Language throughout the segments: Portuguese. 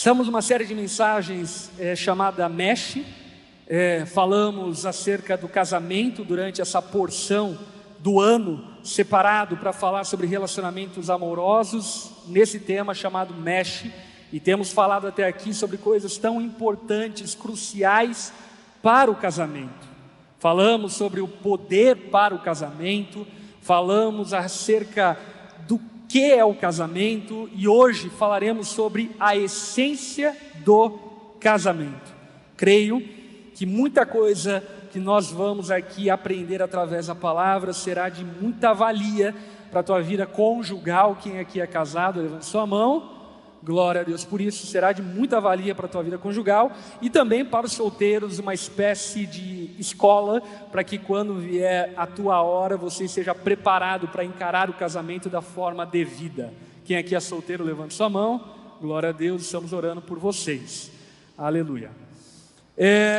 Passamos uma série de mensagens chamada Mesh. Falamos acerca do casamento durante essa porção do ano separado para falar sobre relacionamentos amorosos, nesse tema chamado Mesh. E temos falado até aqui sobre coisas tão importantes, cruciais para o casamento. Falamos sobre o poder para o casamento, falamos acerca do que é o casamento, e hoje falaremos sobre a essência do casamento. Creio que muita coisa que nós vamos aqui aprender através da palavra será de muita valia para a tua vida conjugal. Quem aqui é casado, levante sua mão. Glória a Deus por isso, será de muita valia para a tua vida conjugal, e também para os solteiros, uma espécie de escola, para que quando vier a tua hora, você esteja preparado para encarar o casamento da forma devida. Quem aqui é solteiro, levante sua mão. Glória a Deus, estamos orando por vocês. Aleluia.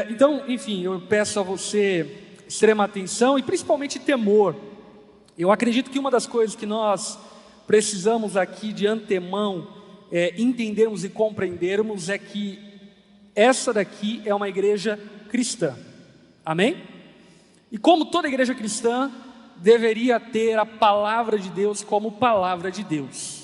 Então, enfim, eu peço a você extrema atenção e principalmente temor. Eu acredito que uma das coisas que nós precisamos aqui de antemão entendermos e compreendermos é que essa daqui é uma igreja cristã, amém? E como toda igreja cristã, deveria ter a palavra de Deus como palavra de Deus.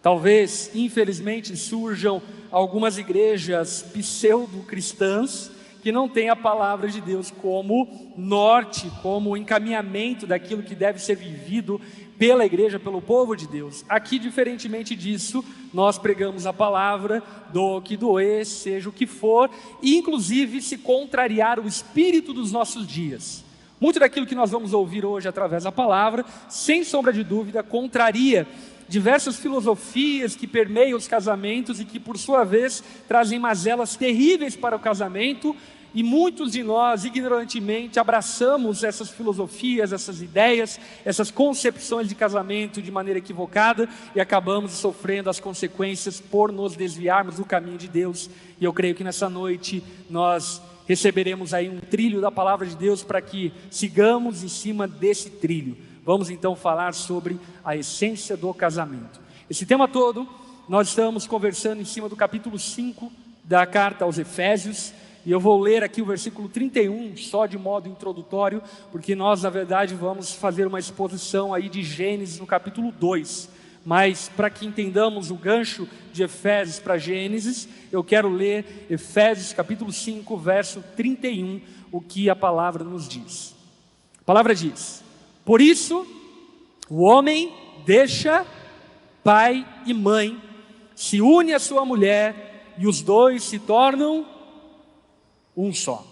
Talvez, infelizmente, surjam algumas igrejas pseudo-cristãs que não têm a palavra de Deus como norte, como encaminhamento daquilo que deve ser vivido pela igreja, pelo povo de Deus. Aqui, diferentemente disso, nós pregamos a palavra, doa o que doer, seja o que for, e inclusive se contrariar o espírito dos nossos dias. Muito daquilo que nós vamos ouvir hoje através da palavra, sem sombra de dúvida, contraria diversas filosofias que permeiam os casamentos e que, por sua vez, trazem mazelas terríveis para o casamento. E muitos de nós, ignorantemente, abraçamos essas filosofias, essas ideias, essas concepções de casamento de maneira equivocada e acabamos sofrendo as consequências por nos desviarmos do caminho de Deus. E eu creio que nessa noite nós receberemos aí um trilho da palavra de Deus para que sigamos em cima desse trilho. Vamos então falar sobre a essência do casamento. Esse tema todo nós estamos conversando em cima do capítulo 5 da carta aos Efésios. E eu vou ler aqui o versículo 31, só de modo introdutório, porque nós, na verdade, vamos fazer uma exposição aí de Gênesis no capítulo 2. Mas, para que entendamos o gancho de Efésios para Gênesis, eu quero ler Efésios capítulo 5, verso 31, o que a palavra nos diz. A palavra diz: por isso, o homem deixa pai e mãe, se une à sua mulher, e os dois se tornam um só.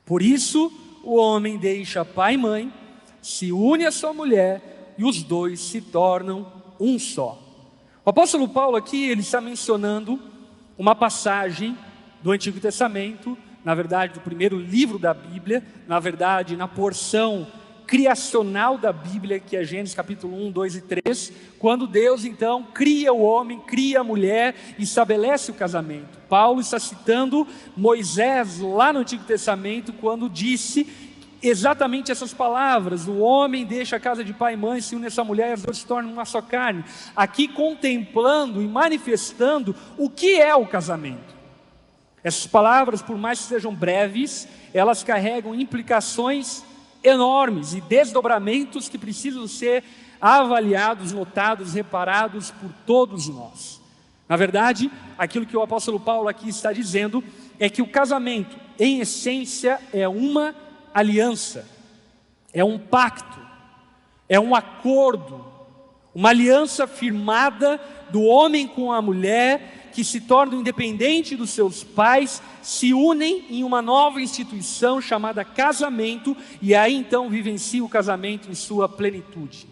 Por isso, o homem deixa pai e mãe, se une à sua mulher, e os dois se tornam um só. O apóstolo Paulo aqui, ele está mencionando uma passagem do Antigo Testamento, na verdade do primeiro livro da Bíblia, na verdade na porção criacional da Bíblia, que é Gênesis capítulo 1, 2 e 3, quando Deus então cria o homem, cria a mulher e estabelece o casamento. Paulo está citando Moisés lá no Antigo Testamento, quando disse exatamente essas palavras: o homem deixa a casa de pai e mãe, se une a essa mulher e as duas se tornam uma só carne. Aqui contemplando e manifestando o que é o casamento. Essas palavras, por mais que sejam breves, elas carregam implicações enormes e desdobramentos que precisam ser avaliados, notados, reparados por todos nós. Na verdade, aquilo que o apóstolo Paulo aqui está dizendo é que o casamento, em essência, é uma aliança, é um pacto, é um acordo, uma aliança firmada do homem com a mulher, que se tornam independentes dos seus pais, se unem em uma nova instituição chamada casamento, e aí então vivenciam o casamento em sua plenitude.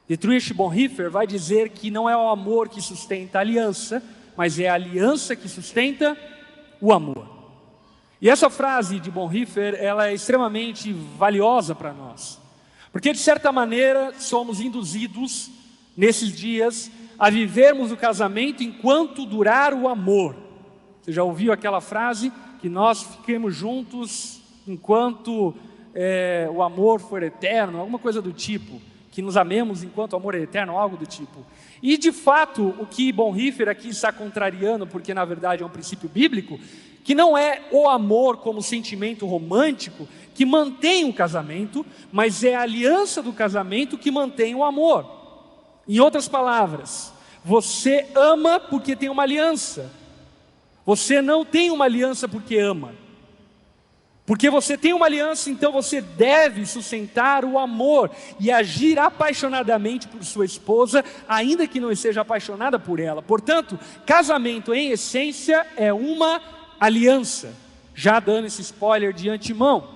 Dietrich Bonhoeffer vai dizer que não é o amor que sustenta a aliança, mas é a aliança que sustenta o amor. E essa frase de Bonhoeffer, ela é extremamente valiosa para nós, porque de certa maneira somos induzidos nesses dias a vivermos o casamento enquanto durar o amor. Você já ouviu aquela frase? Que nós fiquemos juntos enquanto o amor for eterno, alguma coisa do tipo. que nos amemos enquanto o amor é eterno, algo do tipo. E de fato, o que Bonhoeffer aqui está contrariando, porque na verdade é um princípio bíblico, que não é o amor como sentimento romântico que mantém o casamento, mas é a aliança do casamento que mantém o amor. Em outras palavras, você ama porque tem uma aliança. Você não tem uma aliança porque ama. Porque você tem uma aliança, então você deve sustentar o amor e agir apaixonadamente por sua esposa, ainda que não esteja apaixonada por ela. Portanto, casamento em essência é uma aliança, já dando esse spoiler de antemão.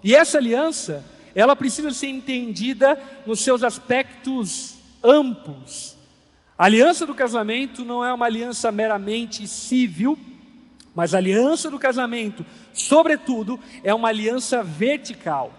E essa aliança, ela precisa ser entendida nos seus aspectos amplos. A aliança do casamento não é uma aliança meramente civil, mas a aliança do casamento, sobretudo, é uma aliança vertical.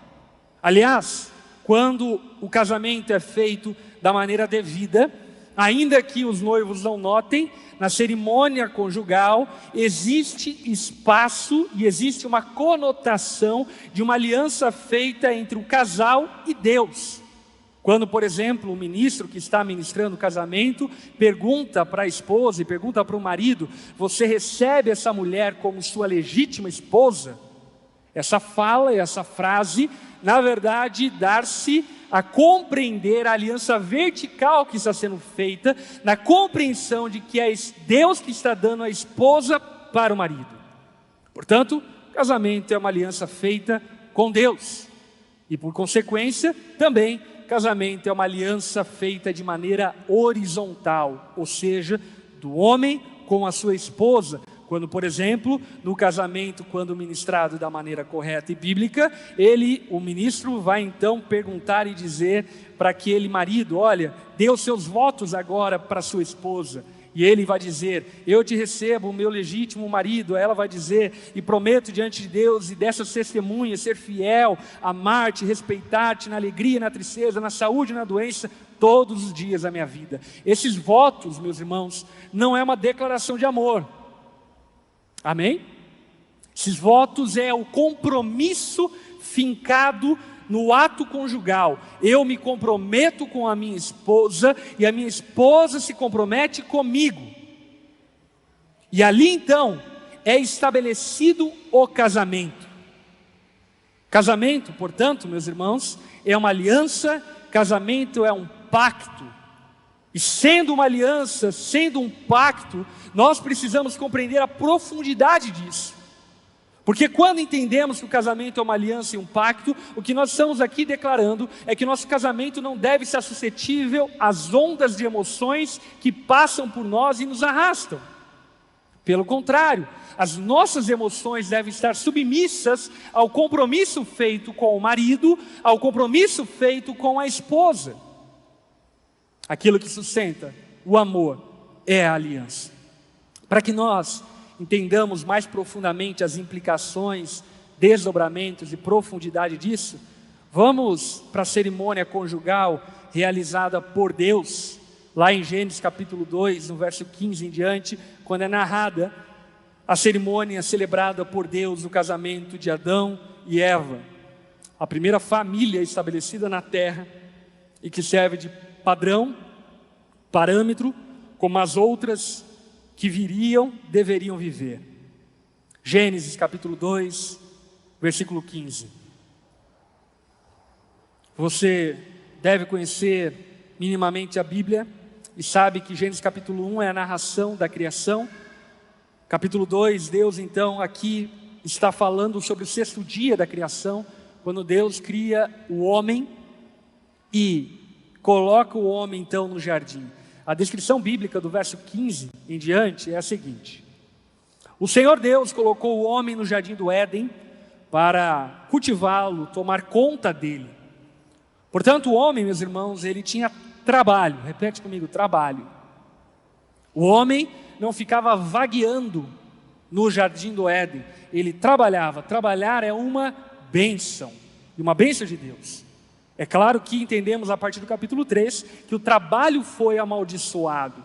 Aliás, quando o casamento é feito da maneira devida, ainda que os noivos não notem, na cerimônia conjugal existe espaço e existe uma conotação de uma aliança feita entre o casal e Deus. Quando, por exemplo, o ministro que está ministrando o casamento pergunta para a esposa e pergunta para o marido: você recebe essa mulher como sua legítima esposa? Essa fala e essa frase, na verdade, dar-se a compreender a aliança vertical que está sendo feita, na compreensão de que é Deus que está dando a esposa para o marido. Portanto, casamento é uma aliança feita com Deus. E por consequência, também, casamento é uma aliança feita de maneira horizontal, ou seja, do homem com a sua esposa. Quando, por exemplo, no casamento, quando ministrado da maneira correta e bíblica, o ministro vai então perguntar e dizer para aquele marido: olha, dê os seus votos agora para sua esposa. E ele vai dizer: eu te recebo, meu legítimo marido. Ela vai dizer: e prometo diante de Deus e dessas testemunhas ser fiel, amar-te, respeitar-te na alegria, na tristeza, na saúde e na doença, todos os dias da minha vida. Esses votos, meus irmãos, não é uma declaração de amor. Amém? Esses votos é o compromisso fincado no ato conjugal. Eu me comprometo com a minha esposa e a minha esposa se compromete comigo. E ali então é estabelecido o casamento. Casamento, portanto, meus irmãos, é uma aliança, casamento é um pacto. E sendo uma aliança, sendo um pacto, nós precisamos compreender a profundidade disso. Porque quando entendemos que o casamento é uma aliança e um pacto, o que nós estamos aqui declarando é que nosso casamento não deve estar suscetível às ondas de emoções que passam por nós e nos arrastam. Pelo contrário, as nossas emoções devem estar submissas ao compromisso feito com o marido, ao compromisso feito com a esposa. Aquilo que sustenta o amor é a aliança. Para que nós entendamos mais profundamente as implicações, desdobramentos e profundidade disso, vamos para a cerimônia conjugal realizada por Deus, lá em Gênesis capítulo 2, no verso 15 em diante, quando é narrada a cerimônia celebrada por Deus no casamento de Adão e Eva, a primeira família estabelecida na terra e que serve de padrão, parâmetro, como as outras que deveriam viver. Gênesis capítulo 2, versículo 15. Você deve conhecer minimamente a Bíblia e sabe que Gênesis capítulo 1 é a narração da criação. Capítulo 2, Deus então aqui está falando sobre o sexto dia da criação, quando Deus cria o homem e coloca o homem então no jardim. A descrição bíblica do verso 15 em diante é a seguinte: o Senhor Deus colocou o homem no jardim do Éden para cultivá-lo, tomar conta dele. Portanto, o homem, meus irmãos, ele tinha trabalho. Repete comigo: trabalho. O homem não ficava vagueando no jardim do Éden, ele trabalhava. Trabalhar é uma bênção, e uma bênção de Deus. É claro que entendemos a partir do capítulo 3 que o trabalho foi amaldiçoado,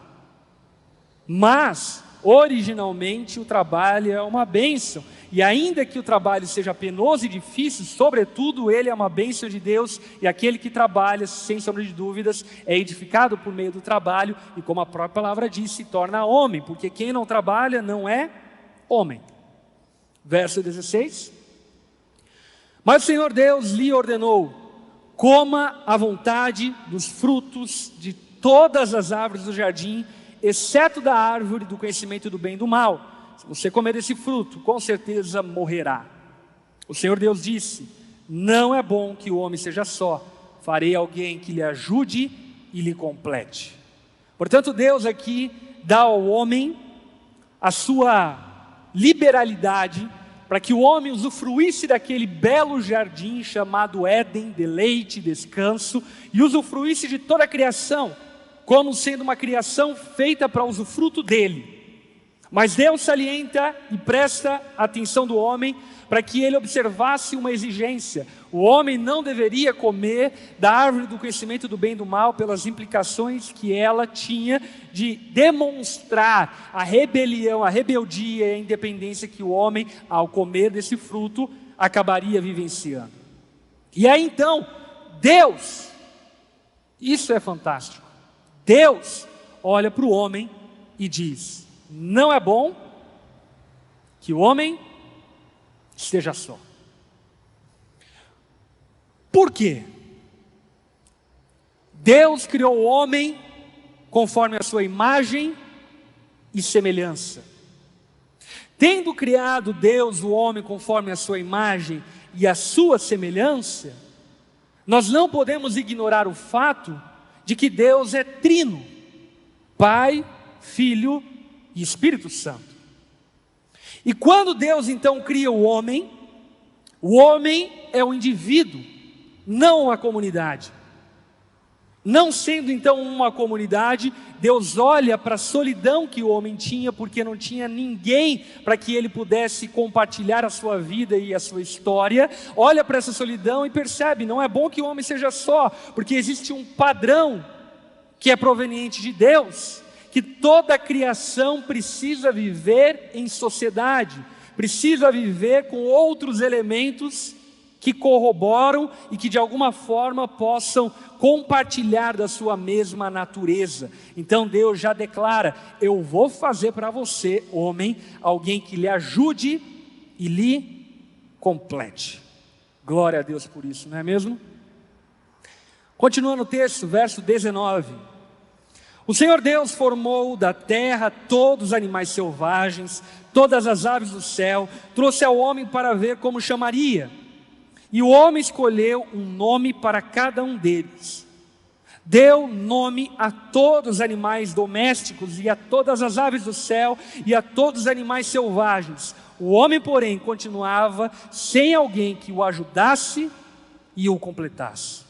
mas originalmente o trabalho é uma bênção. E ainda que o trabalho seja penoso e difícil, sobretudo ele é uma bênção de Deus, e aquele que trabalha, sem sombra de dúvidas, é edificado por meio do trabalho, e como a própria palavra diz, se torna homem, porque quem não trabalha não é homem. Verso 16. Mas o Senhor Deus lhe ordenou: coma à vontade dos frutos de todas as árvores do jardim, exceto da árvore do conhecimento do bem e do mal. Se você comer desse fruto, com certeza morrerá. O Senhor Deus disse: não é bom que o homem seja só, farei alguém que lhe ajude e lhe complete. Portanto, Deus aqui dá ao homem a sua liberalidade para que o homem usufruísse daquele belo jardim chamado Éden, deleite, descanso, e usufruísse de toda a criação, como sendo uma criação feita para usufruto dele. Mas Deus salienta e presta atenção do homem para que ele observasse uma exigência: o homem não deveria comer da árvore do conhecimento do bem e do mal, pelas implicações que ela tinha de demonstrar a rebelião, a rebeldia e a independência que o homem, ao comer desse fruto, acabaria vivenciando. E aí então, Deus, isso é fantástico, Deus olha para o homem e diz: não é bom que o homem esteja só. Por quê? Deus criou o homem conforme a sua imagem e semelhança. Tendo criado Deus o homem conforme a sua imagem e a sua semelhança, nós não podemos ignorar o fato de que Deus é trino: Pai, Filho e Espírito Santo. E quando Deus então cria o homem é um indivíduo, não uma comunidade. Não sendo então uma comunidade, Deus olha para a solidão que o homem tinha, porque não tinha ninguém para que ele pudesse compartilhar a sua vida e a sua história. Olha para essa solidão e percebe: não é bom que o homem seja só, porque existe um padrão que é proveniente de Deus, que toda a criação precisa viver em sociedade, precisa viver com outros elementos que corroboram e que de alguma forma possam compartilhar da sua mesma natureza. Então Deus já declara: eu vou fazer para você, homem, alguém que lhe ajude e lhe complete. Glória a Deus por isso, não é mesmo? Continuando o texto, verso 19. O Senhor Deus formou da terra todos os animais selvagens, todas as aves do céu, trouxe ao homem para ver como chamaria. E o homem escolheu um nome para cada um deles. Deu nome a todos os animais domésticos e a todas as aves do céu e a todos os animais selvagens. O homem, porém, continuava sem alguém que o ajudasse e o completasse.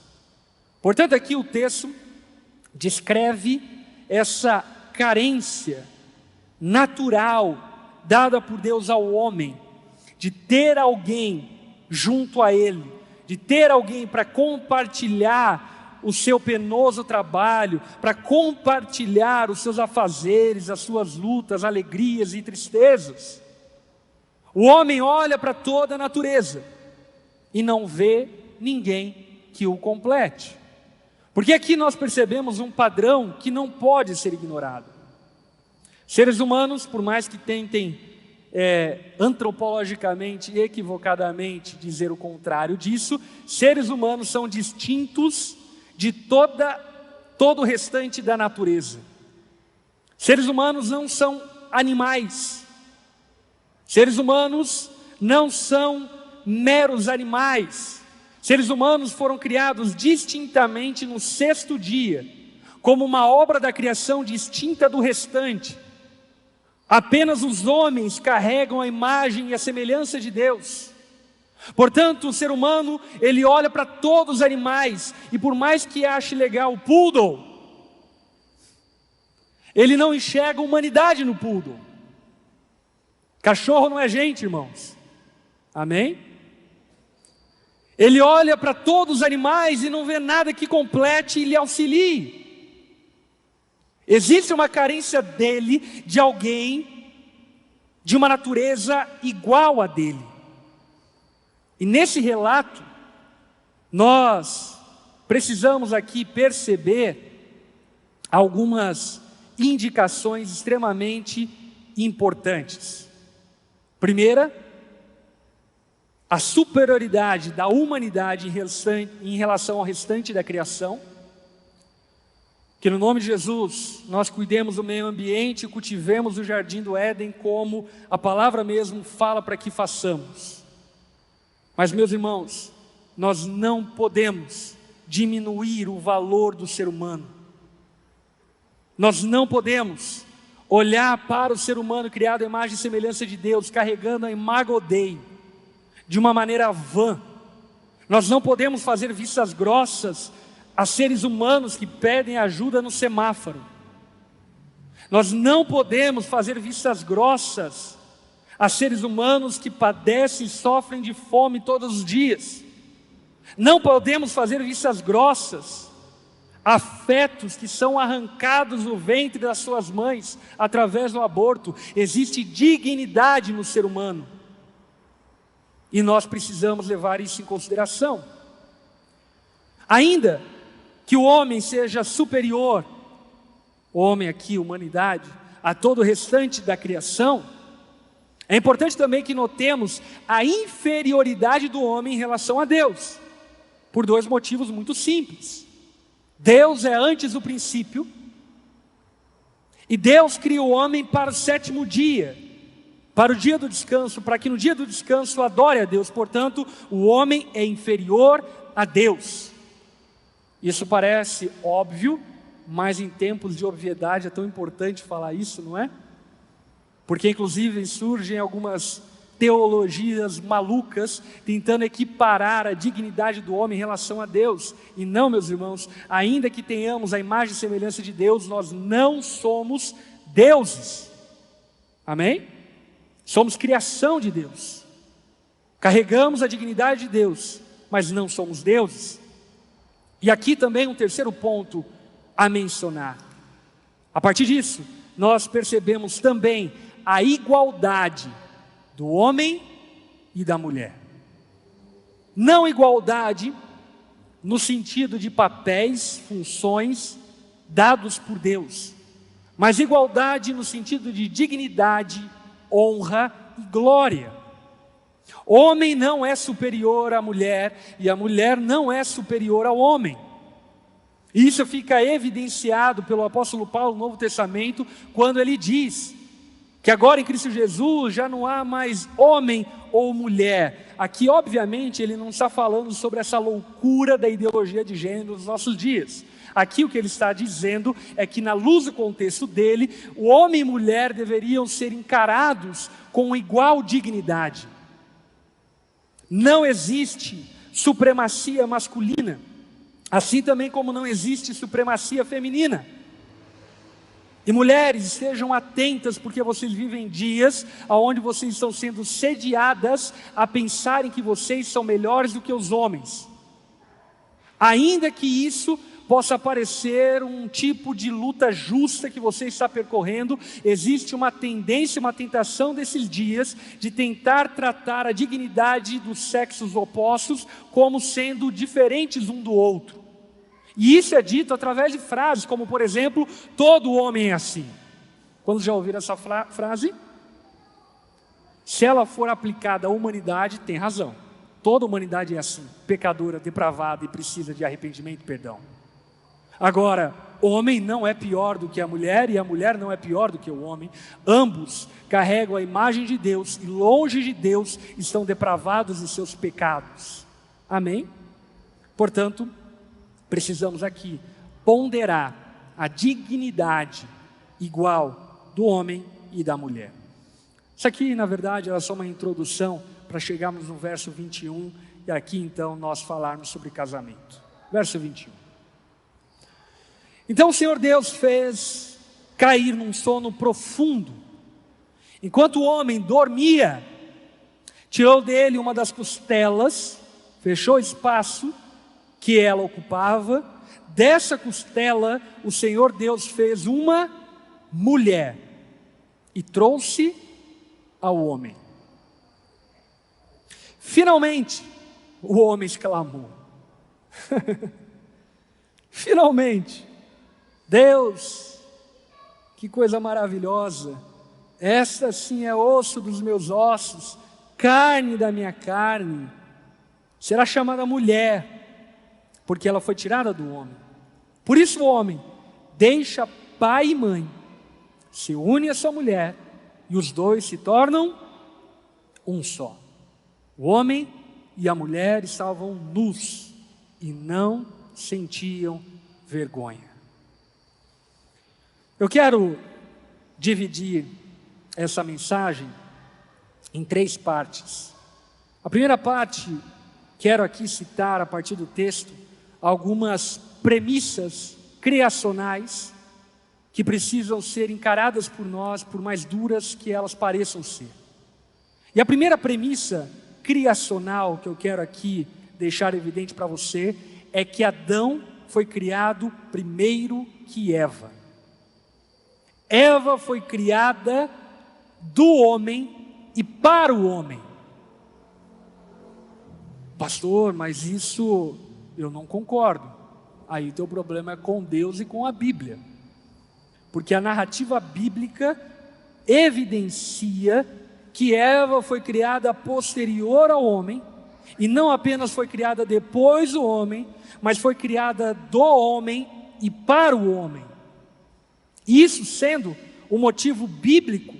Portanto, aqui o texto descreve essa carência natural dada por Deus ao homem, de ter alguém junto a ele, de ter alguém para compartilhar o seu penoso trabalho, para compartilhar os seus afazeres, as suas lutas, alegrias e tristezas. O homem olha para toda a natureza e não vê ninguém que o complete. Porque aqui nós percebemos um padrão que não pode ser ignorado. Seres humanos, por mais que tentem antropologicamente e equivocadamente dizer o contrário disso, seres humanos são distintos de todo o restante da natureza. Seres humanos não são animais. Seres humanos não são meros animais. Seres humanos foram criados distintamente no sexto dia, como uma obra da criação distinta do restante. Apenas os homens carregam a imagem e a semelhança de Deus. Portanto, o ser humano, ele olha para todos os animais, e por mais que ache legal o poodle, ele não enxerga humanidade no poodle. Cachorro não é gente, irmãos. Amém? Ele olha para todos os animais e não vê nada que complete e lhe auxilie. Existe uma carência dele, de alguém de uma natureza igual à dele. E nesse relato, nós precisamos aqui perceber algumas indicações extremamente importantes. Primeira, a superioridade da humanidade em relação ao restante da criação. Que no nome de Jesus nós cuidemos do meio ambiente e cultivemos o jardim do Éden como a palavra mesmo fala para que façamos. Mas, meus irmãos, nós não podemos diminuir o valor do ser humano. Nós não podemos olhar para o ser humano criado à imagem e semelhança de Deus, carregando a imago Dei de uma maneira vã. Nós não podemos fazer vistas grossas a seres humanos que pedem ajuda no semáforo. Nós não podemos fazer vistas grossas a seres humanos que padecem e sofrem de fome todos os dias. Não podemos fazer vistas grossas a fetos que são arrancados do ventre das suas mães através do aborto. Existe dignidade no ser humano e nós precisamos levar isso em consideração. Ainda que o homem seja superior, o homem aqui, humanidade, a todo o restante da criação, é importante também que notemos a inferioridade do homem em relação a Deus, por dois motivos muito simples. Deus é antes do princípio, e Deus cria o homem para o sétimo dia, para o dia do descanso, para que no dia do descanso adore a Deus. Portanto, o homem é inferior a Deus. Isso parece óbvio, mas em tempos de obviedade é tão importante falar isso, não é? Porque inclusive surgem algumas teologias malucas tentando equiparar a dignidade do homem em relação a Deus. E não, meus irmãos, ainda que tenhamos a imagem e semelhança de Deus, nós não somos deuses. Amém? Somos criação de Deus. Carregamos a dignidade de Deus, mas não somos deuses. E aqui também um terceiro ponto a mencionar. A partir disso, nós percebemos também a igualdade do homem e da mulher. Não igualdade no sentido de papéis, funções dados por Deus, mas igualdade no sentido de dignidade, honra e glória. Homem não é superior à mulher e a mulher não é superior ao homem. E isso fica evidenciado pelo apóstolo Paulo no Novo Testamento, quando ele diz que agora em Cristo Jesus já não há mais homem ou mulher. Aqui obviamente ele não está falando sobre essa loucura da ideologia de gênero nos nossos dias. Aqui o que ele está dizendo é que, na luz do contexto dele, o homem e mulher deveriam ser encarados com igual dignidade. Não existe supremacia masculina, assim também como não existe supremacia feminina. E mulheres, estejam atentas, porque vocês vivem dias onde vocês estão sendo sediadas a pensarem que vocês são melhores do que os homens. Ainda que isso possa parecer um tipo de luta justa que você está percorrendo, existe uma tendência, uma tentação desses dias de tentar tratar a dignidade dos sexos opostos como sendo diferentes um do outro. E isso é dito através de frases como, por exemplo, todo homem é assim. Quando já ouviram essa frase? Se ela for aplicada à humanidade, tem razão. Toda a humanidade é assim, pecadora, depravada e precisa de arrependimento e perdão. Agora, o homem não é pior do que a mulher e a mulher não é pior do que o homem. Ambos carregam a imagem de Deus e longe de Deus estão depravados em seus pecados. Amém? Portanto, precisamos aqui ponderar a dignidade igual do homem e da mulher. Isso aqui, na verdade, era só uma introdução para chegarmos no verso 21 e aqui então nós falarmos sobre casamento. Verso 21. Então o Senhor Deus fez cair num sono profundo. Enquanto o homem dormia, tirou dele uma das costelas, fechou o espaço que ela ocupava. Dessa costela o Senhor Deus fez uma mulher e trouxe ao homem. Finalmente, o homem exclamou. Finalmente, Deus, que coisa maravilhosa, esta sim é osso dos meus ossos, carne da minha carne, será chamada mulher, porque ela foi tirada do homem. Por isso o homem deixa pai e mãe, se une à sua mulher, e os dois se tornam um só. O homem e a mulher estavam nus e não sentiam vergonha. Eu quero dividir essa mensagem em 3 partes. A primeira parte, quero aqui citar a partir do texto algumas premissas criacionais que precisam ser encaradas por nós, por mais duras que elas pareçam ser. E a primeira premissa criacional que eu quero aqui deixar evidente para você é que Adão foi criado primeiro que Eva. Eva foi criada do homem e para o homem. Pastor, mas isso eu não concordo. Aí teu problema é com Deus e com a Bíblia. Porque a narrativa bíblica evidencia que Eva foi criada posterior ao homem, e não apenas foi criada depois do homem, mas foi criada do homem e para o homem. Isso sendo o motivo bíblico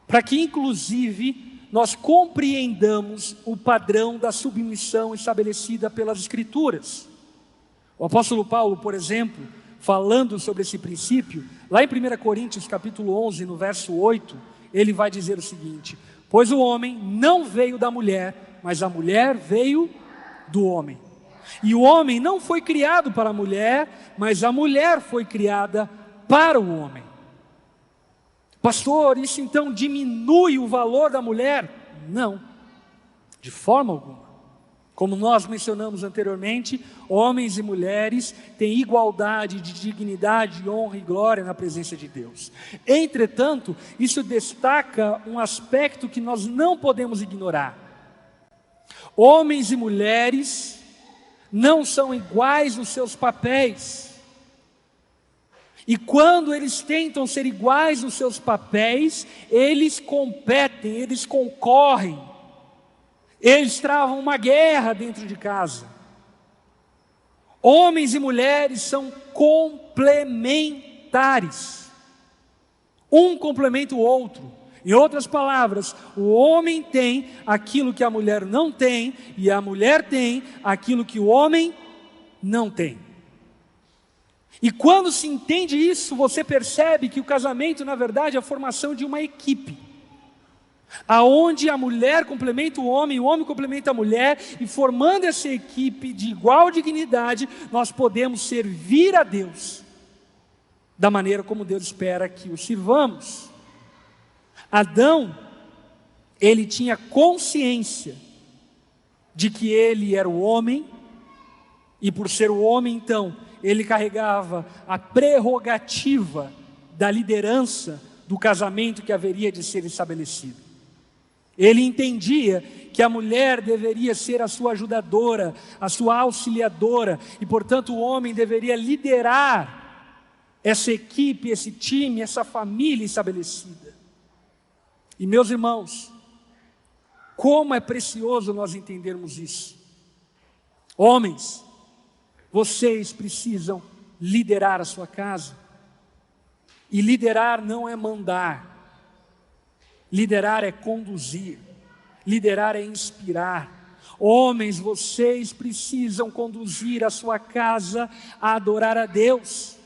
para que, inclusive, nós compreendamos o padrão da submissão estabelecida pelas Escrituras. O apóstolo Paulo, por exemplo, falando sobre esse princípio, lá em 1 Coríntios capítulo 11, no verso 8, ele vai dizer o seguinte: pois o homem não veio da mulher, mas a mulher veio do homem. E o homem não foi criado para a mulher, mas a mulher foi criada para o homem. Pastor, isso então diminui o valor da mulher? Não, de forma alguma. Como nós mencionamos anteriormente, homens e mulheres têm igualdade de dignidade, honra e glória na presença de Deus. Entretanto, isso destaca um aspecto que nós não podemos ignorar. Homens e mulheres não são iguais nos seus papéis. E quando eles tentam ser iguais nos seus papéis, eles competem, eles concorrem. Eles travam uma guerra dentro de casa. Homens e mulheres são complementares. Um complementa o outro. Em outras palavras, o homem tem aquilo que a mulher não tem, e a mulher tem aquilo que o homem não tem. E quando se entende isso, você percebe que o casamento, na verdade, é a formação de uma equipe, aonde a mulher complementa o homem complementa a mulher, e formando essa equipe de igual dignidade, nós podemos servir a Deus da maneira como Deus espera que o sirvamos. Adão, ele tinha consciência de que ele era o homem, e por ser o homem, então, ele carregava a prerrogativa da liderança do casamento que haveria de ser estabelecido. Ele entendia que a mulher deveria ser a sua ajudadora, a sua auxiliadora, e portanto o homem deveria liderar essa equipe, esse time, essa família estabelecida. E meus irmãos, como é precioso nós entendermos isso. Homens, vocês precisam liderar a sua casa. E liderar não é mandar. Liderar é conduzir. Liderar é inspirar. Homens, vocês precisam conduzir a sua casa a adorar a Deus.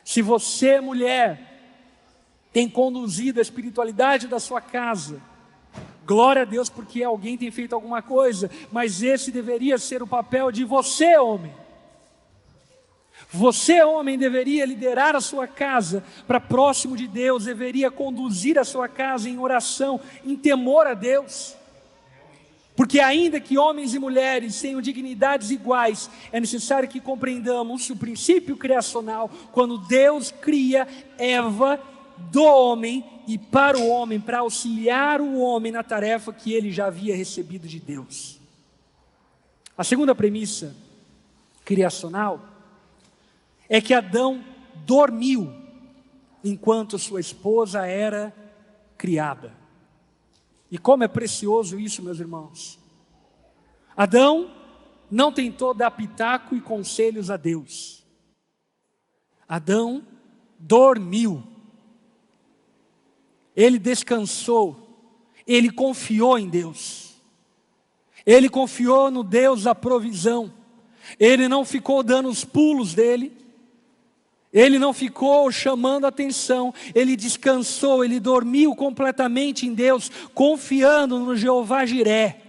Se você, mulher, tem conduzido a espiritualidade da sua casa, glória a Deus, porque alguém tem feito alguma coisa, mas esse deveria ser o papel de você, homem. Você, homem, deveria liderar a sua casa para próximo de Deus, deveria conduzir a sua casa em oração, em temor a Deus. Porque ainda que homens e mulheres tenham dignidades iguais, é necessário que compreendamos o princípio criacional, quando Deus cria Eva do homem e para o homem, para auxiliar o homem na tarefa que ele já havia recebido de Deus. A segunda premissa criacional é que Adão dormiu enquanto sua esposa era criada. E como é precioso isso, meus irmãos. Adão não tentou dar pitaco e conselhos a Deus. Adão dormiu. Ele descansou. Ele confiou em Deus. Ele confiou no Deus da provisão. Ele não ficou dando os pulos dele. Ele não ficou chamando a atenção. Ele descansou, ele dormiu completamente em Deus, confiando no Jeová Jiré,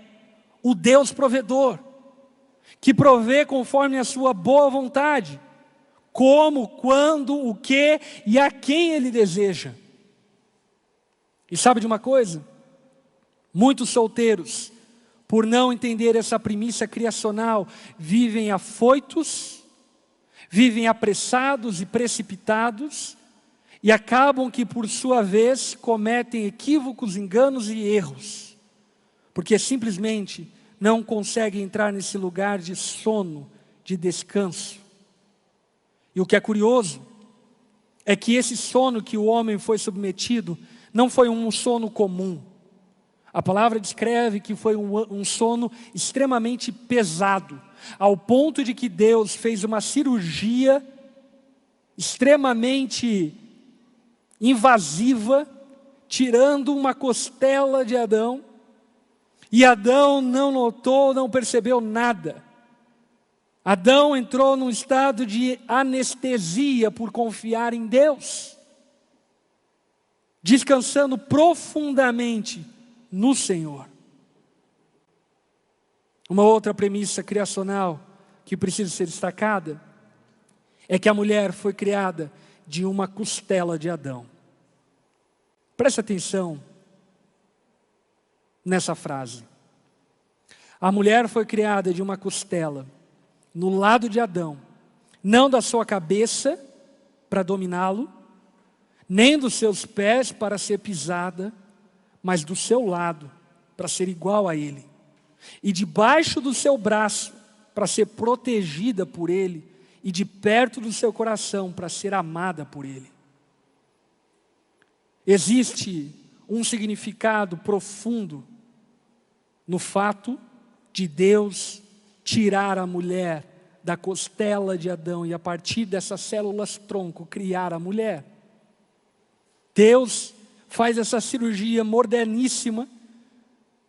o Deus provedor, que provê conforme a sua boa vontade, como, quando, o que e a quem ele deseja. E sabe de uma coisa? Muitos solteiros, por não entender essa premissa criacional, vivem afoitos, vivem apressados e precipitados, e acabam que, por sua vez, cometem equívocos, enganos e erros, porque simplesmente não conseguem entrar nesse lugar de sono, de descanso. E o que é curioso é que esse sono que o homem foi submetido não foi um sono comum. A palavra descreve que foi um sono extremamente pesado, ao ponto de que Deus fez uma cirurgia extremamente invasiva, tirando uma costela de Adão, e Adão não notou, não percebeu nada. Adão entrou num estado de anestesia por confiar em Deus, descansando profundamente no Senhor. Uma outra premissa criacional que precisa ser destacada é que a mulher foi criada de uma costela de Adão. Preste atenção nessa frase. A mulher foi criada de uma costela no lado de Adão, não da sua cabeça para dominá-lo, nem dos seus pés para ser pisada, mas do seu lado para ser igual a ele, e debaixo do seu braço para ser protegida por ele, e de perto do seu coração para ser amada por ele. Existe um significado profundo no fato de Deus tirar a mulher da costela de Adão e a partir dessas células tronco criar a mulher. Deus faz essa cirurgia moderníssima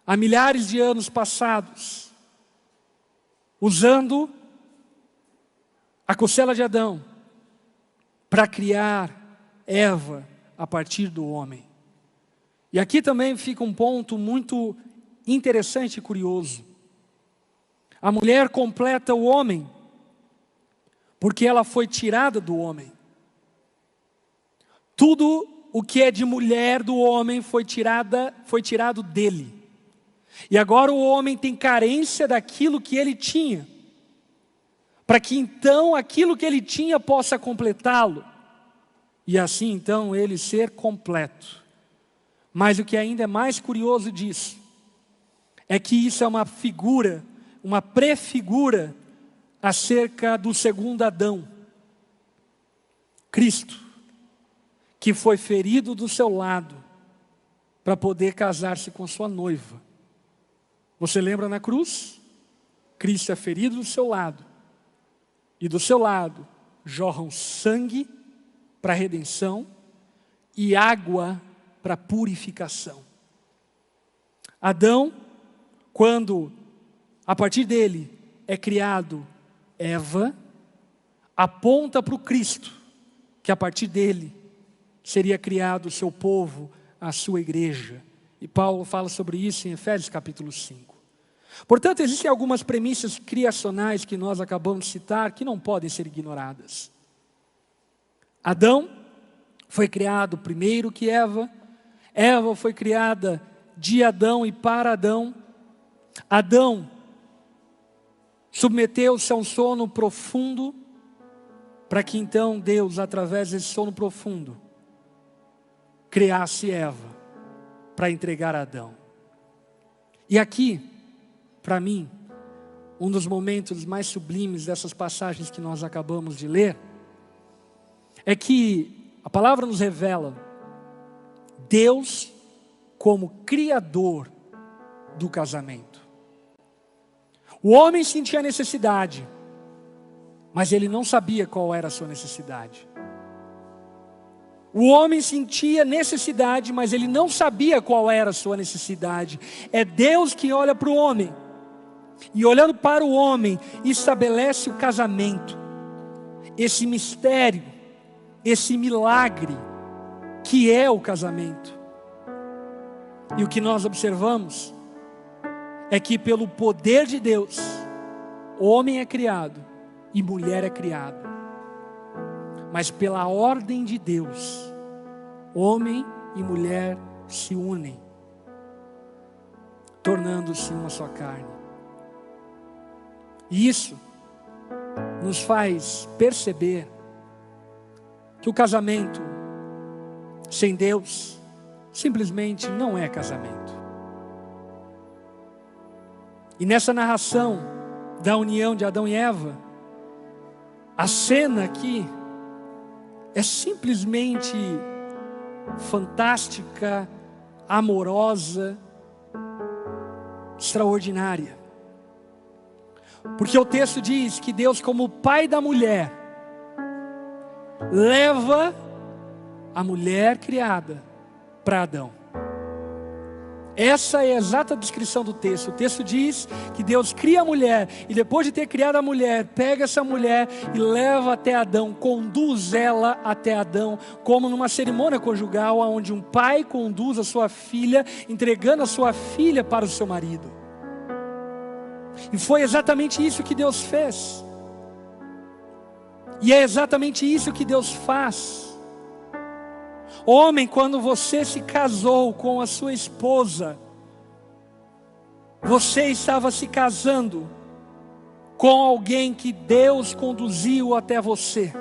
há milhares de anos passados, usando a costela de Adão para criar Eva a partir do homem. E aqui também fica um ponto muito interessante e curioso. A mulher completa o homem, porque ela foi tirada do homem. Tudo o que é de mulher do homem foi tirado dele. E agora o homem tem carência daquilo que ele tinha, para que então aquilo que ele tinha possa completá-lo, e assim então ele ser completo. Mas o que ainda é mais curioso disso, é que isso é uma figura, uma prefigura acerca do segundo Adão, Cristo, que foi ferido do seu lado para poder casar-se com sua noiva. Você lembra na cruz? Cristo é ferido do seu lado, e do seu lado jorram sangue para redenção e água para purificação. Adão, quando a partir dele é criado Eva, aponta para o Cristo, que a partir dele seria criado o seu povo, a sua igreja. E Paulo fala sobre isso em Efésios capítulo 5. Portanto, existem algumas premissas criacionais que nós acabamos de citar que não podem ser ignoradas. Adão foi criado primeiro que Eva. Eva foi criada de Adão e para Adão. Adão submeteu-se a um sono profundo, para que então Deus, através desse sono profundo, criasse Eva para entregar a Adão. E aqui, para mim, um dos momentos mais sublimes dessas passagens que nós acabamos de ler, é que a palavra nos revela Deus como criador do casamento. O homem sentia necessidade, mas ele não sabia qual era a sua necessidade. O homem sentia necessidade, mas ele não sabia qual era a sua necessidade. É Deus que olha para o homem, e olhando para o homem, estabelece o casamento. Esse mistério, esse milagre, que é o casamento. E o que nós observamos, é que pelo poder de Deus, homem é criado, e mulher é criada. Mas pela ordem de Deus, homem e mulher se unem, tornando-se uma só carne. E isso nos faz perceber que o casamento sem Deus simplesmente não é casamento. E nessa narração da união de Adão e Eva, a cena aqui é simplesmente fantástica, amorosa, extraordinária. Porque o texto diz que Deus, como pai da mulher, leva a mulher criada para Adão. Essa é a exata descrição do texto. O texto diz que Deus cria a mulher, e depois de ter criado a mulher, pega essa mulher e leva até Adão, conduz ela até Adão, como numa cerimônia conjugal, onde um pai conduz a sua filha, entregando a sua filha para o seu marido. E foi exatamente isso que Deus fez. E é exatamente isso que Deus faz. Homem, quando você se casou com a sua esposa, você estava se casando com alguém que Deus conduziu até você,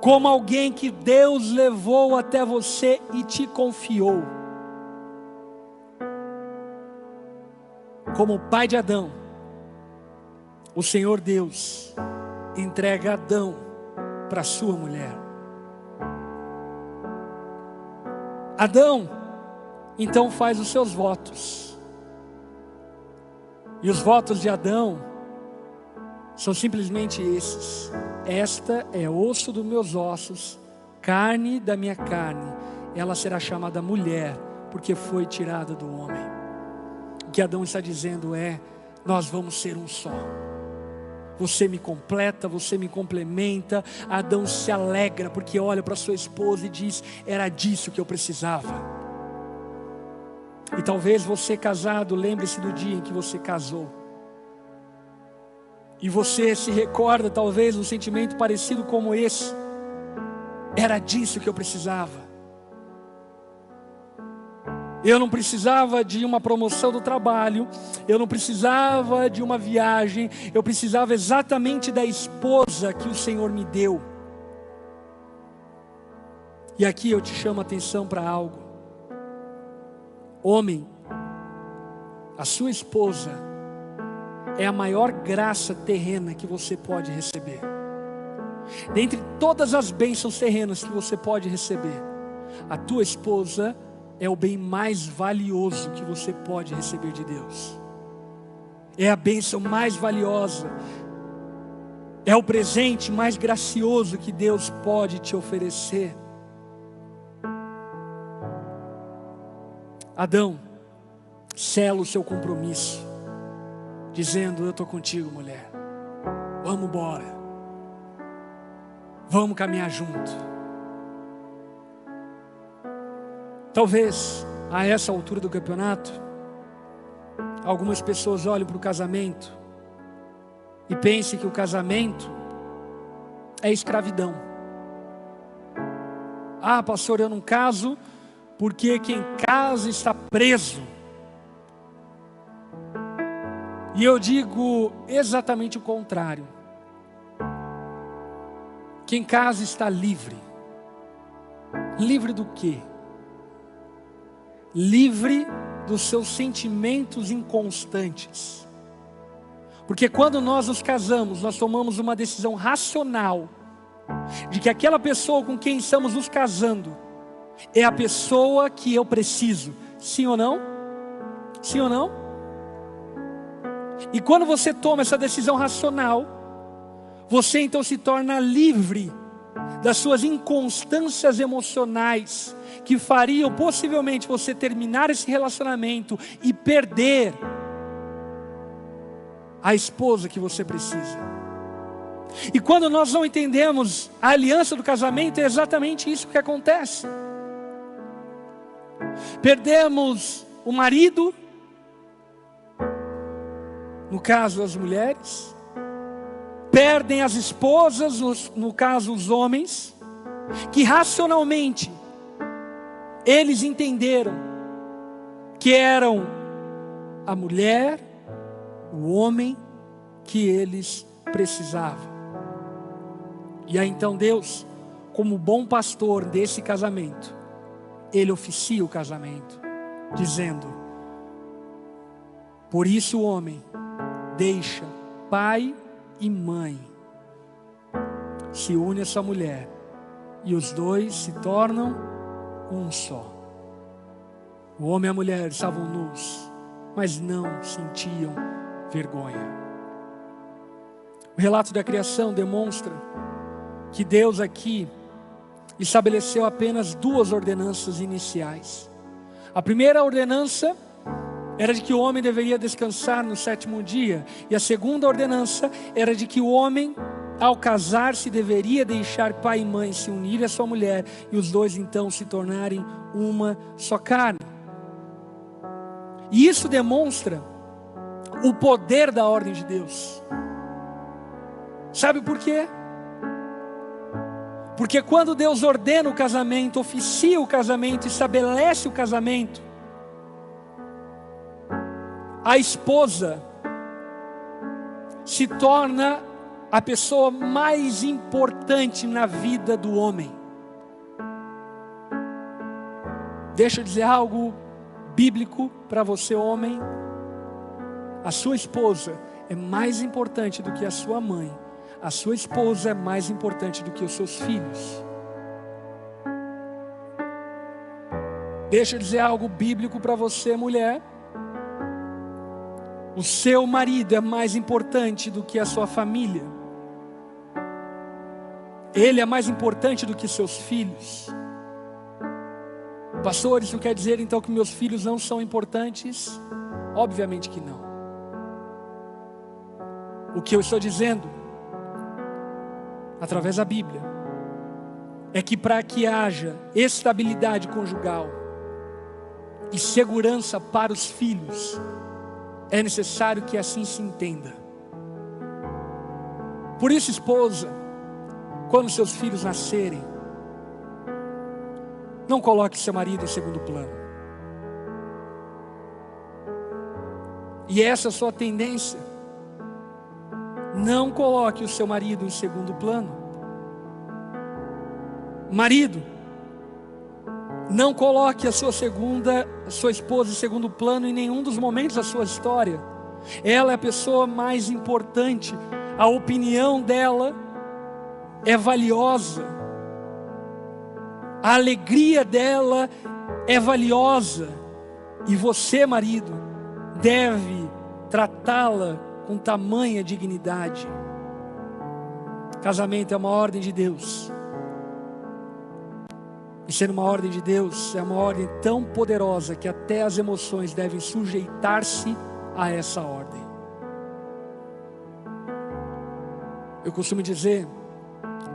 como alguém que Deus levou até você e te confiou. Como o pai de Adão, o Senhor Deus entrega Adão para sua mulher. Adão, então, faz os seus votos. E os votos de Adão são simplesmente esses: esta é osso dos meus ossos, carne da minha carne. Ela será chamada mulher, porque foi tirada do homem. O que Adão está dizendo é: nós vamos ser um só. Você me completa, você me complementa. Adão se alegra porque olha para sua esposa e diz: era disso que eu precisava. E talvez você casado, lembre-se do dia em que você casou. E você se recorda talvez um sentimento parecido como esse: era disso que eu precisava. Eu não precisava de uma promoção do trabalho, eu não precisava de uma viagem, eu precisava exatamente da esposa que o Senhor me deu. E aqui eu te chamo a atenção para algo. Homem, a sua esposa é a maior graça terrena que você pode receber. Dentre todas as bênçãos terrenas que você pode receber, a tua esposa é o bem mais valioso que você pode receber de Deus. É a bênção mais valiosa. É o presente mais gracioso que Deus pode te oferecer. Adão sela o seu compromisso, dizendo: eu estou contigo, mulher. Vamos embora. Vamos caminhar junto. Talvez, a essa altura do campeonato, algumas pessoas olhem para o casamento e pensem que o casamento é escravidão. Ah, pastor, eu não caso porque quem casa está preso. E eu digo exatamente o contrário. Quem casa está livre. Livre do quê? Livre dos seus sentimentos inconstantes. Porque quando nós nos casamos, nós tomamos uma decisão racional de que aquela pessoa com quem estamos nos casando é a pessoa que eu preciso. Sim ou não? Sim ou não? E quando você toma essa decisão racional, você então se torna livre das suas inconstâncias emocionais, que fariam possivelmente você terminar esse relacionamento e perder a esposa que você precisa. E quando nós não entendemos a aliança do casamento, é exatamente isso que acontece. Perdemos o marido, no caso as mulheres, perdem as esposas, no caso os homens, que racionalmente eles entenderam que eram a mulher, o homem que eles precisavam. E aí então Deus, como bom pastor desse casamento, Ele oficia o casamento, dizendo: por isso o homem deixa pai e mãe, se une a sua mulher, e os dois se tornam um só. O homem e a mulher estavam nus, mas não sentiam vergonha. O relato da criação demonstra que Deus aqui estabeleceu apenas duas ordenanças iniciais. A primeira ordenança era de que o homem deveria descansar no sétimo dia, e a segunda ordenança era de que o homem, ao casar-se, deveria deixar pai e mãe, se unir à sua mulher, e os dois então se tornarem uma só carne. E isso demonstra o poder da ordem de Deus. Sabe por quê? Porque quando Deus ordena o casamento, oficia o casamento, estabelece o casamento, a esposa se torna a pessoa mais importante na vida do homem. Deixa eu dizer algo bíblico para você, homem. A sua esposa é mais importante do que a sua mãe. A sua esposa é mais importante do que os seus filhos. Deixa eu dizer algo bíblico para você, mulher. O seu marido é mais importante do que a sua família. Ele é mais importante do que seus filhos. Pastor, isso quer dizer então que meus filhos não são importantes? Obviamente que não. O que eu estou dizendo, através da Bíblia, é que para que haja estabilidade conjugal e segurança para os filhos, é necessário que assim se entenda. Por isso, esposa, quando seus filhos nascerem, não coloque seu marido em segundo plano. E essa é a sua tendência. Não coloque o seu marido em segundo plano. Marido, não coloque a sua esposa em segundo plano em nenhum dos momentos da sua história. Ela é a pessoa mais importante. A opinião dela é valiosa. A alegria dela é valiosa. E você, marido, deve tratá-la com tamanha dignidade. Casamento é uma ordem de Deus. E sendo uma ordem de Deus, é uma ordem tão poderosa que até as emoções devem sujeitar-se a essa ordem. Eu costumo dizer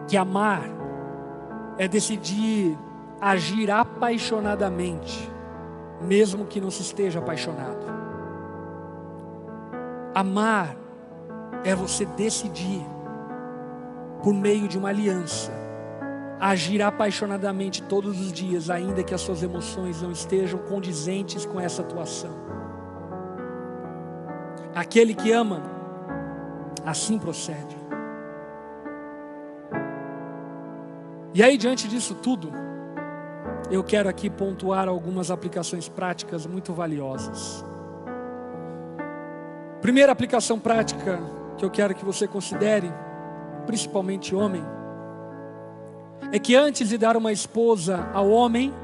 que amar é decidir agir apaixonadamente, mesmo que não se esteja apaixonado. Amar é você decidir, por meio de uma aliança, agir apaixonadamente todos os dias, ainda que as suas emoções não estejam condizentes com essa atuação. Aquele que ama, assim procede. E aí, diante disso tudo, eu quero aqui pontuar algumas aplicações práticas muito valiosas. Primeira aplicação prática que eu quero que você considere, principalmente homem, é que antes de dar uma esposa ao homem,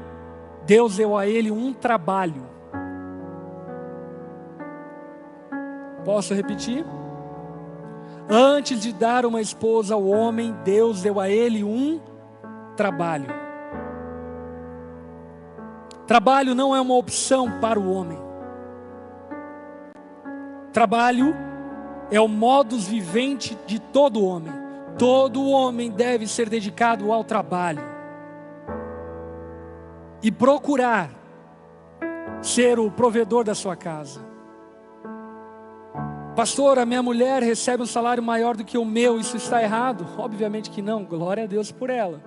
Deus deu a ele um trabalho. Posso repetir? Antes de dar uma esposa ao homem, Deus deu a ele um trabalho. Trabalho não é uma opção para o homem. Trabalho é o modus vivendi de todo homem. Todo homem deve ser dedicado ao trabalho e procurar ser o provedor da sua casa. Pastor, a minha mulher recebe um salário maior do que o meu, isso está errado? Obviamente que não, glória a Deus por ela.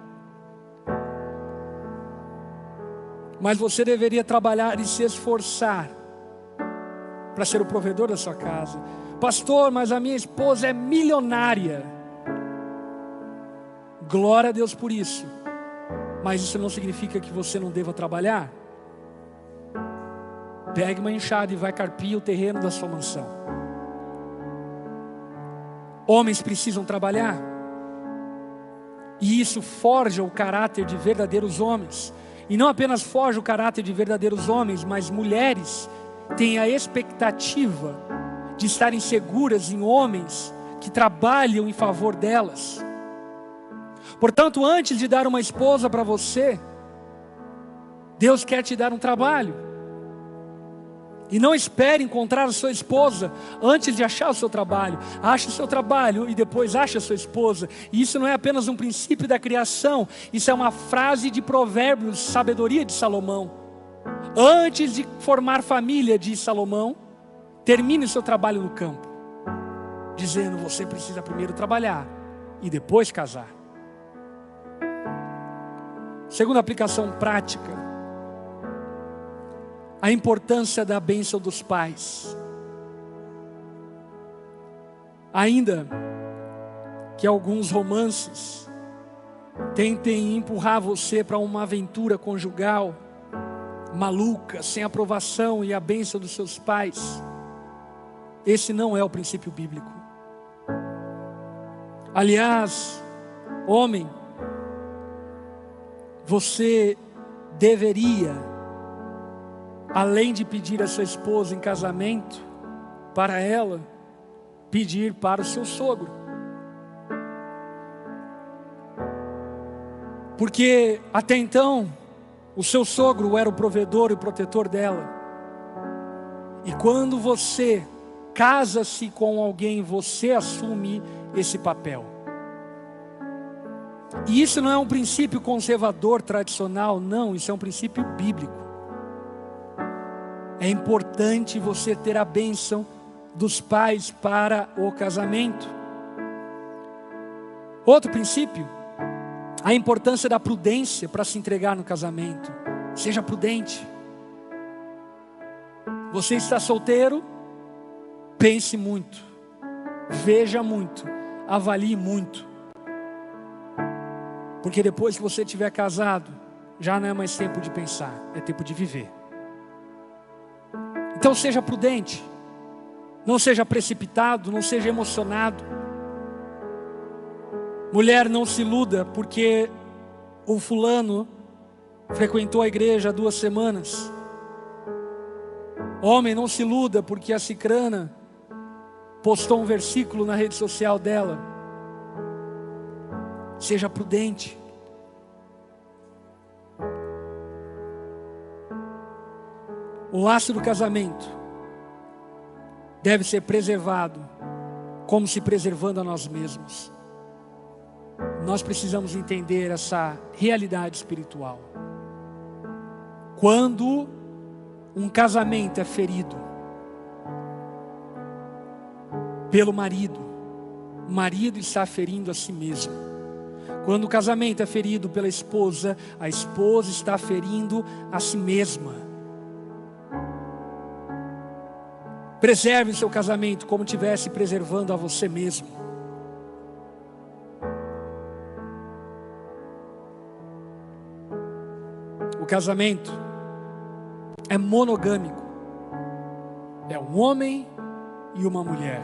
Mas você deveria trabalhar e se esforçar para ser o provedor da sua casa. Pastor, mas a minha esposa é milionária. Glória a Deus por isso. Mas isso não significa que você não deva trabalhar. Pegue uma enxada e vai carpir o terreno da sua mansão. Homens precisam trabalhar. E isso forja o caráter de verdadeiros homens. E não apenas forja o caráter de verdadeiros homens, mas mulheres têm a expectativa de estarem seguras em homens que trabalham em favor delas. Portanto, antes de dar uma esposa para você, Deus quer te dar um trabalho. E não espere encontrar a sua esposa antes de achar o seu trabalho. Ache o seu trabalho e depois ache a sua esposa. E isso não é apenas um princípio da criação. Isso é uma frase de Provérbios, sabedoria de Salomão. Antes de formar família, diz Salomão, termine o seu trabalho no campo. Dizendo, você precisa primeiro trabalhar e depois casar. Segunda aplicação prática. A importância da bênção dos pais. Ainda que alguns romances tentem empurrar você para uma aventura conjugal maluca, sem aprovação e a bênção dos seus pais, esse não é o princípio bíblico. Aliás, homem, você deveria, além de pedir a sua esposa em casamento, para ela, pedir para o seu sogro. Porque até então, o seu sogro era o provedor e o protetor dela. E quando você casa-se com alguém, você assume esse papel. E isso não é um princípio conservador, tradicional, não, isso é um princípio bíblico. É importante você ter a bênção dos pais para o casamento. Outro princípio, a importância da prudência para se entregar no casamento. Seja prudente. Você está solteiro? Pense muito, veja muito, avalie muito. Porque depois que você estiver casado, já não é mais tempo de pensar, é tempo de viver. Então seja prudente, não seja precipitado, não seja emocionado. Mulher, não se iluda porque o fulano frequentou a igreja há 2 semanas. Homem, não se iluda porque a cicrana postou um versículo na rede social dela. Seja prudente. O laço do casamento deve ser preservado como se preservando a nós mesmos. Nós precisamos entender essa realidade espiritual. Quando um casamento é ferido pelo marido, o marido está ferindo a si mesmo. Quando o casamento é ferido pela esposa, a esposa está ferindo a si mesma. Preserve o seu casamento como estivesse preservando a você mesmo. O casamento é monogâmico. É um homem e uma mulher.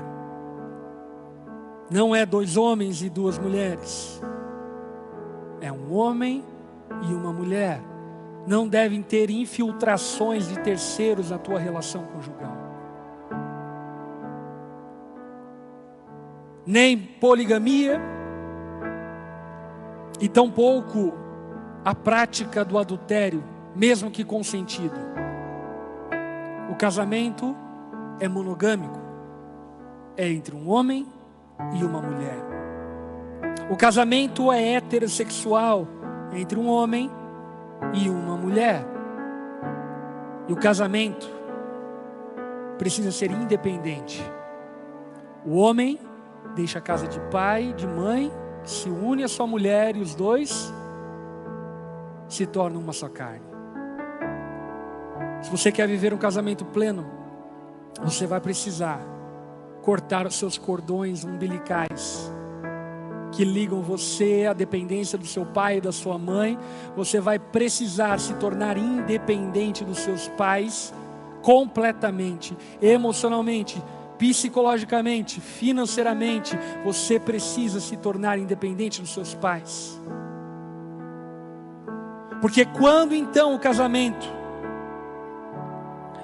Não é 2 homens e 2 mulheres. É um homem e uma mulher. Não devem ter infiltrações de terceiros na tua relação conjugal. Nem poligamia, e tampouco a prática do adultério, mesmo que consentido. O casamento é monogâmico, é entre um homem e uma mulher. O casamento é heterossexual, entre um homem e uma mulher. E o casamento precisa ser independente. O homem deixa a casa de pai, de mãe, se une à sua mulher e os dois se tornam uma só carne. Se você quer viver um casamento pleno, você vai precisar cortar os seus cordões umbilicais que ligam você à dependência do seu pai e da sua mãe. Você vai precisar se tornar independente dos seus pais completamente, emocionalmente, psicologicamente, financeiramente. Você precisa se tornar independente dos seus pais. Porque quando então o casamento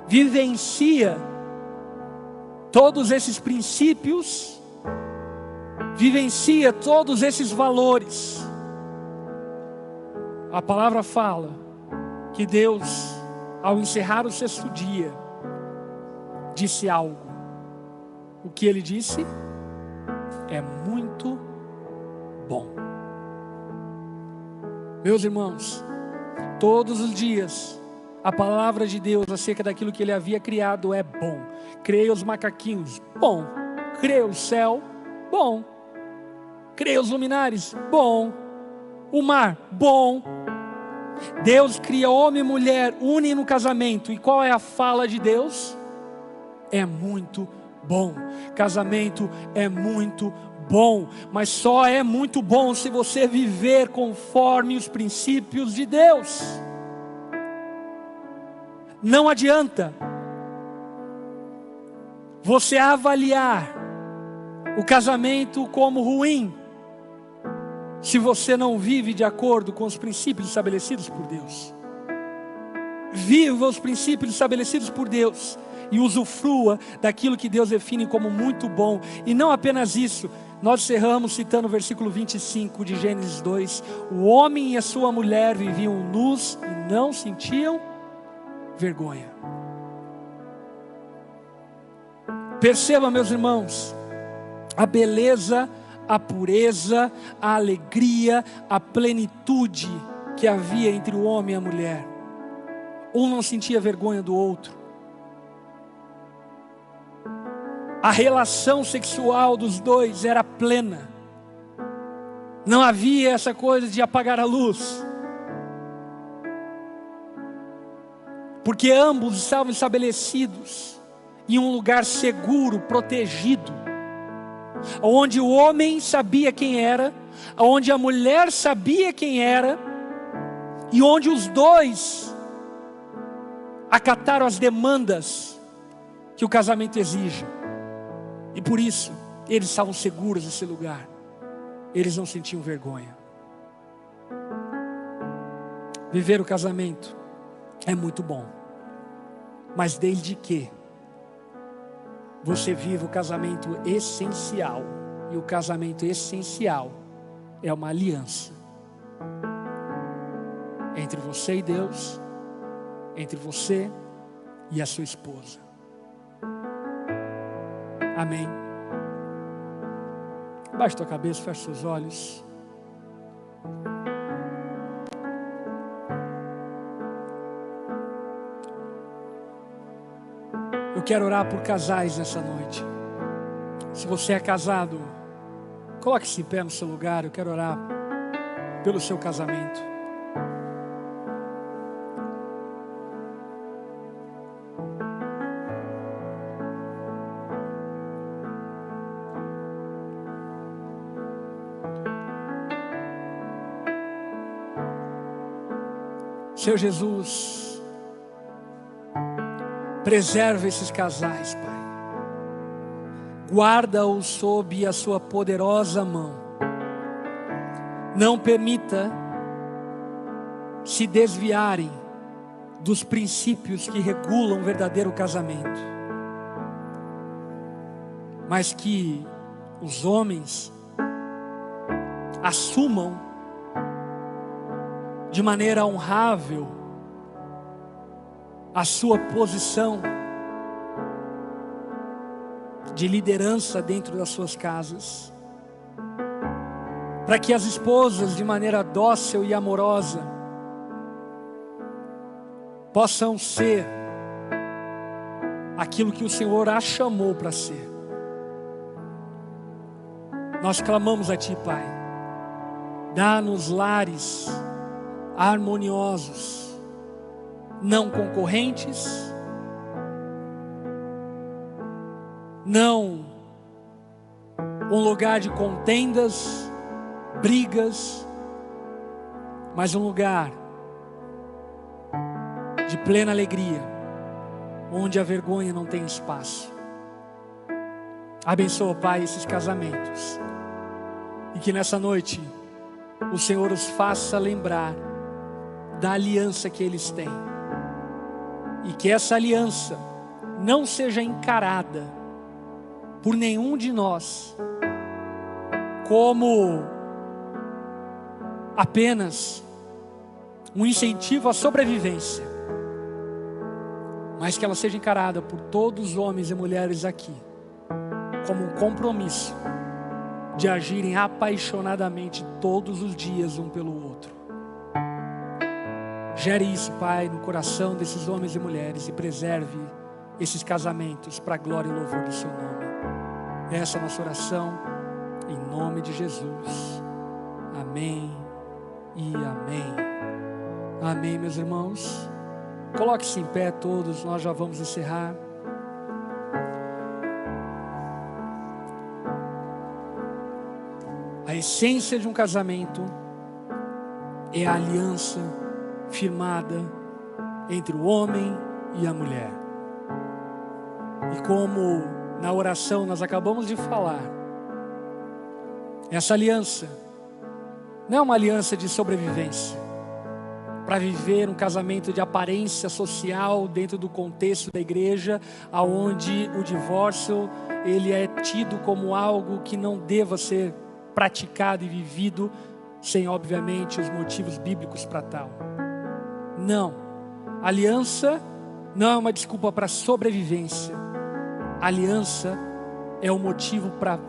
vivencia todos esses princípios, vivencia todos esses valores, a palavra fala que Deus, ao encerrar o 6º dia, disse algo. O que ele disse? É muito bom. Meus irmãos, todos os dias a palavra de Deus acerca daquilo que ele havia criado é bom. Criei os macaquinhos, bom. Criei o céu, bom. Criei os luminares, bom. O mar, bom. Deus cria homem e mulher, une no casamento. E qual é a fala de Deus? É muito bom. Casamento é muito bom, mas só é muito bom se você viver conforme os princípios de Deus. Não adianta você avaliar o casamento como ruim se você não vive de acordo com os princípios estabelecidos por Deus. Viva os princípios estabelecidos por Deus e usufrua daquilo que Deus define como muito bom. E não apenas isso, nós encerramos citando o versículo 25 de Gênesis 2. O homem e a sua mulher viviam nus e não sentiam vergonha. Perceba, meus irmãos, a beleza, a pureza, a alegria, a plenitude que havia entre o homem e a mulher. Um não sentia vergonha do outro. A relação sexual dos dois era plena. Não havia essa coisa de apagar a luz. Porque ambos estavam estabelecidos em um lugar seguro, protegido, onde o homem sabia quem era, onde a mulher sabia quem era, e onde os dois acataram as demandas que o casamento exige. E por isso, eles estavam seguros nesse lugar. Eles não sentiam vergonha. Viver o casamento é muito bom, mas desde que você viva o casamento essencial. E o casamento essencial é uma aliança entre você e Deus, entre você e a sua esposa. Amém. Baixe tua cabeça, feche seus olhos. Eu quero orar por casais nessa noite. Se você é casado, coloque-se em pé no seu lugar. Eu quero orar pelo seu casamento. Senhor Jesus, preserva esses casais, Pai. Guarda-os sob a sua poderosa mão. Não permita se desviarem dos princípios que regulam o verdadeiro casamento, mas que os homens assumam de maneira honrável a sua posição de liderança dentro das suas casas, para que as esposas, de maneira dócil e amorosa, possam ser aquilo que o Senhor as chamou para ser. Nós clamamos a Ti, Pai, dá-nos lares harmoniosos, não concorrentes, não um lugar de contendas, brigas, mas um lugar de plena alegria, onde a vergonha não tem espaço. Abençoa, Pai, esses casamentos, e que nessa noite o Senhor os faça lembrar da aliança que eles têm, e que essa aliança não seja encarada por nenhum de nós como apenas um incentivo à sobrevivência, mas que ela seja encarada por todos os homens e mulheres aqui como um compromisso de agirem apaixonadamente todos os dias um pelo outro. Gere isso, Pai, no coração desses homens e mulheres, e preserve esses casamentos para a glória e louvor do Seu nome. Essa é a nossa oração, em nome de Jesus. Amém e amém. Amém, meus irmãos. Coloque-se em pé todos, nós já vamos encerrar. A essência de um casamento é a aliança firmada entre o homem e a mulher. E como na oração nós acabamos de falar, essa aliança não é uma aliança de sobrevivência, para viver um casamento de aparência social dentro do contexto da igreja, aonde o divórcio ele é tido como algo que não deva ser praticado e vivido, sem obviamente os motivos bíblicos para tal. Não, aliança não é uma desculpa para sobrevivência. Aliança é o motivo para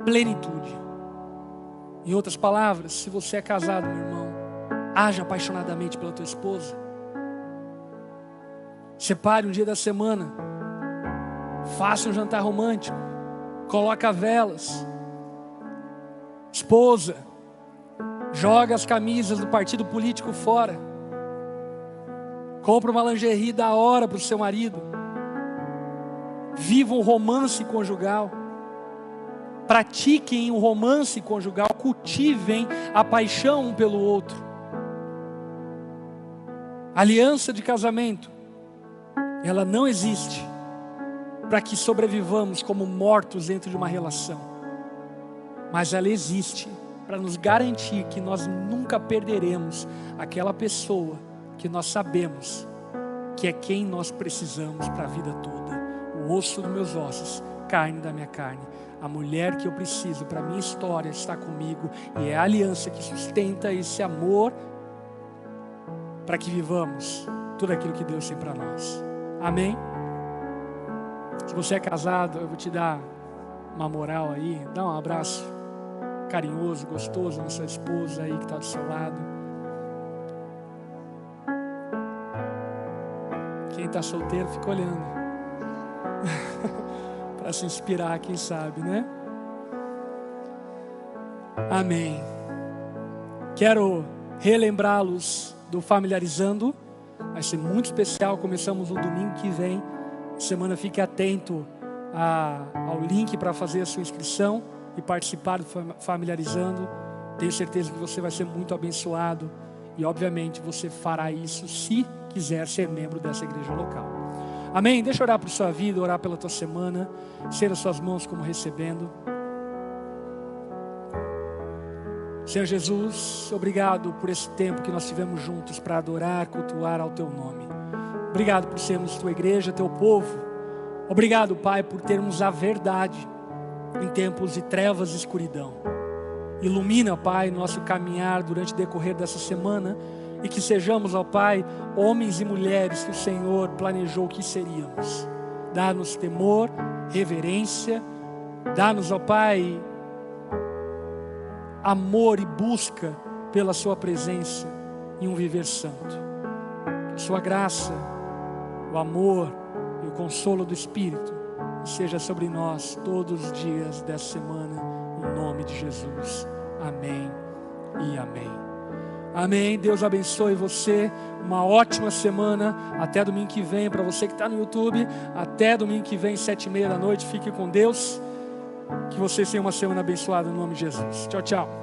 plenitude. Em outras palavras, se você é casado, meu irmão, haja apaixonadamente pela tua esposa. Separe um dia da semana, faça um jantar romântico, coloca velas. Esposa, joga as camisas do partido político fora, compra uma lingerie da hora para o seu marido, viva um romance conjugal, pratiquem um romance conjugal, cultivem a paixão um pelo outro. Aliança de casamento, ela não existe para que sobrevivamos como mortos dentro de uma relação, mas ela existe para nos garantir que nós nunca perderemos aquela pessoa que nós sabemos que é quem nós precisamos para a vida toda. O osso dos meus ossos, carne da minha carne. A mulher que eu preciso para a minha história está comigo, e é a aliança que sustenta esse amor para que vivamos tudo aquilo que Deus tem para nós. Amém? Se você é casado, eu vou te dar uma moral aí, dá um abraço carinhoso, gostoso na sua esposa aí que está do seu lado. Quem está solteiro fica olhando para se inspirar, quem sabe, né? Amém. Quero relembrá-los do Familiarizando. Vai ser muito especial. Começamos no domingo que vem. Semana, fique atento ao link para fazer a sua inscrição e participar do Familiarizando. Tenho certeza que você vai ser muito abençoado E obviamente você fará isso se quiser ser membro dessa igreja local. Amém? Deixa eu orar por sua vida, orar pela tua semana. Estenda as suas mãos como recebendo. Senhor Jesus, obrigado por esse tempo que nós tivemos juntos para adorar, cultuar ao teu nome. Obrigado por sermos tua igreja, teu povo. Obrigado, Pai, por termos a verdade em tempos de trevas e escuridão. Ilumina, Pai, nosso caminhar durante o decorrer dessa semana e que sejamos, ó Pai, homens e mulheres que o Senhor planejou que seríamos. Dá-nos temor, reverência, dá-nos, ó Pai, amor e busca pela sua presença em um viver santo. Que a sua graça, o amor e o consolo do Espírito seja sobre nós todos os dias dessa semana, em nome de Jesus. Amém e amém. Amém. Deus abençoe você. Uma ótima semana. Até domingo que vem. Para você que está no YouTube, até domingo que vem, 7:30 da noite. Fique com Deus. Que vocês tenham uma semana abençoada, em nome de Jesus. Tchau, tchau.